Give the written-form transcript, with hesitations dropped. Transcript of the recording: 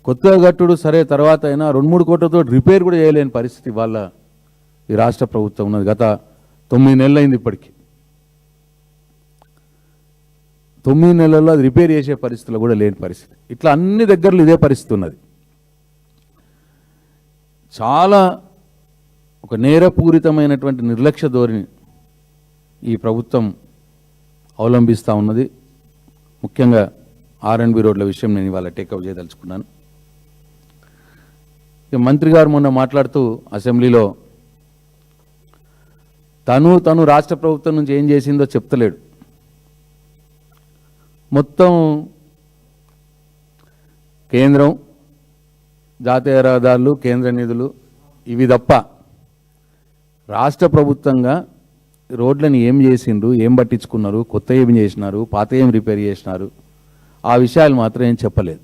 కొత్తగా కట్టుడు సరే, తర్వాత అయినా 2-3 కోట్లతో రిపేర్ కూడా చేయలేని పరిస్థితి వాళ్ళ ఈ రాష్ట్ర ప్రభుత్వం ఉన్నది. గత 9 నెలలు అయింది ఇప్పటికి. 9 నెలల్లో అది రిపేర్ చేసే పరిస్థితులు కూడా లేని పరిస్థితి. ఇట్లా అన్ని దగ్గరలో ఇదే పరిస్థితి ఉన్నది. చాలా ఒక నేరపూరితమైనటువంటి నిర్లక్ష్య ధోరణి ఈ ప్రభుత్వం అవలంబిస్తూ ఉన్నది. ముఖ్యంగా R&B రోడ్ల విషయం నేను ఇవాళ టేకప్ చేయదలుచుకున్నాను. ఇక మంత్రి గారు మొన్న మాట్లాడుతూ అసెంబ్లీలో తను రాష్ట్ర ప్రభుత్వం నుంచి ఏం చేసిందో చెప్తలేడు. మొత్తం కేంద్రం, జాతీయ రహదారులు, కేంద్ర నిధులు ఇవి తప్ప రాష్ట్ర ప్రభుత్వంగా రోడ్లను ఏం చేసిండ్రు, ఏం పట్టించుకున్నారు, కొత్త ఏం చేసినారు, పాత ఏం రిపేర్ చేసినారు, ఆ విషయాలు మాత్రం ఏం చెప్పలేదు.